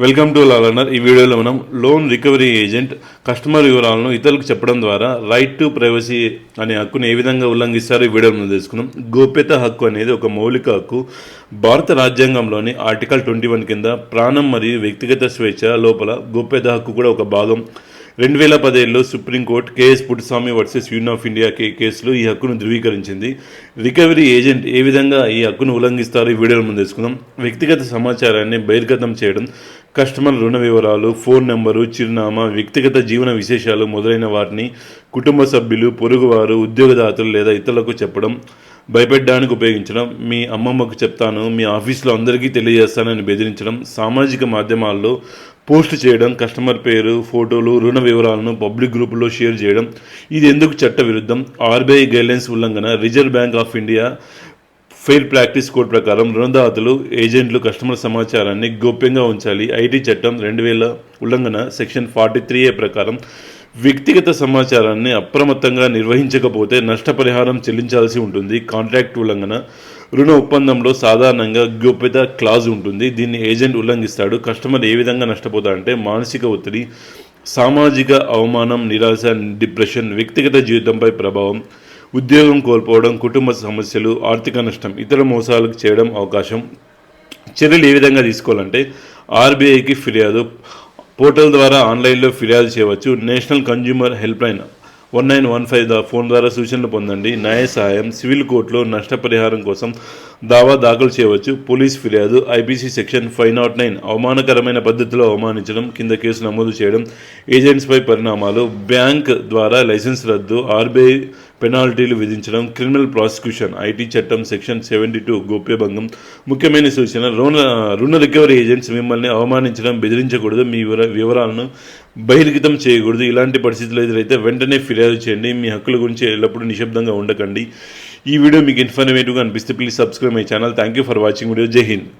Welcome to law learner. ఈ వీడియోలో మనం లోన్ రికవరీ ఏజెంట్ కస్టమర్ వివరాలను ఇతరులకు చెప్పడం ద్వారా రైట్ టు ప్రైవసీ అనే హక్కును ఏ విధంగా ఉల్లంఘిస్తారో ఈ వీడియోలో మనం తెలుసుకున్నాం. గోప్యత హక్కు అనేది ఒక మౌలిక హక్కు. భారత రాజ్యాంగంలోని ఆర్టికల్ 21 కింద ప్రాణం మరియు వ్యక్తిగత స్వేచ్ఛ లోపల గోప్యత హక్కు కూడా ఒక భాగం. 2017లో supreme court KS Puttaswamy versus union of India కేసులో ఈ హక్కును ధృవీకరించింది. రికవరీ ఏజెంట్ ఏ విధంగా ఈ హక్కును ఉల్లంఘిస్తారో ఈ వీడియోలో మనం తెలుసుకుందాం. వ్యక్తిగత సమాచారాన్ని బహిర్గతం చేయడం, కస్టమర్ రుణ వివరాలు, ఫోన్ నెంబరు, చిరునామా, వ్యక్తిగత జీవన విశేషాలు మొదలైన వాటిని కుటుంబ సభ్యులు, పొరుగువారు, ఉద్యోగదాతలు లేదా ఇతరులకు చెప్పడం, భయపెట్టడానికి ఉపయోగించడం, మీ అమ్మమ్మకు చెప్తాను, మీ ఆఫీసులో అందరికీ తెలియజేస్తానని బెదిరించడం, సామాజిక మాధ్యమాల్లో పోస్ట్ చేయడం, కస్టమర్ పేరు, ఫోటోలు, రుణ వివరాలను పబ్లిక్ గ్రూపుల్లో షేర్ చేయడం. ఇది ఎందుకు చట్ట విరుద్ధం? ఆర్బీఐ గైడ్లైన్స్ ఉల్లంఘన. Reserve bank of India fair practice code ప్రకారం రుణదాతలు, ఏజెంట్లు కస్టమర్ సమాచారాన్ని గోప్యంగా ఉంచాలి. ఐటీ చట్టం 2000 ఉల్లంఘన. సెక్షన్ 43A ప్రకారం వ్యక్తిగత సమాచారాన్ని అప్రమత్తంగా నిర్వహించకపోతే నష్టపరిహారం చెల్లించాల్సి ఉంటుంది. కాంట్రాక్ట్ ఉల్లంఘన. రుణ ఒప్పందంలో సాధారణంగా గోప్యత క్లాజ్ ఉంటుంది. దీన్ని ఏజెంట్ ఉల్లంఘిస్తాడు. కస్టమర్ ఏ విధంగా నష్టపోతాడంటే మానసిక ఒత్తిడి, సామాజిక అవమానం, నిరాశ, డిప్రెషన్, వ్యక్తిగత జీవితంపై ప్రభావం, ఉద్యోగం కోల్పోవడం, కుటుంబ సమస్యలు, ఆర్థిక నష్టం, ఇతర మోసాలకు చేయడం అవకాశం. చర్యలు ఏ విధంగా తీసుకోవాలంటే ఆర్బీఐకి ఫిర్యాదు, పోర్టల్ ద్వారా ఆన్లైన్లో ఫిర్యాదు చేయవచ్చు. National consumer help line 1915 phone ద్వారా సూచనలు పొందండి. న్యాయ సహాయం, సివిల్ కోర్టులో నష్టపరిహారం కోసం దావా దాఖలు చేయవచ్చు. పోలీస్ ఫిర్యాదు, ఐపీసీ సెక్షన్ 509 అవమానకరమైన పద్ధతిలో అవమానించడం కింద కేసు నమోదు చేయడం. ఏజెంట్స్పై పరిణామాలు, బ్యాంక్ ద్వారా లైసెన్స్ రద్దు, ఆర్బీఐ పెనాల్టీలు విధించడం, క్రిమినల్ ప్రాసిక్యూషన్, ఐటీ చట్టం సెక్షన్ 72 గోప్యభంగం. ముఖ్యమైన సూచన, రుణ రికవరీ ఏజెంట్స్ మిమ్మల్ని అవమానించడం, బెదిరించకూడదు, మీ వివరాలను బహిర్గతం చేయకూడదు. ఇలాంటి పరిస్థితులు ఎదురైతే వెంటనే ఫిర్యాదు చేయండి. మీ హక్కుల గురించి ఎల్లప్పుడూ నిశ్శబ్దంగా ఉండకండి. ఈ వీడియో మీకు ఇన్ఫర్మేటివ్గా అనిపిస్తే please subscribe my channel. Thank you for watching video. జై హింద్.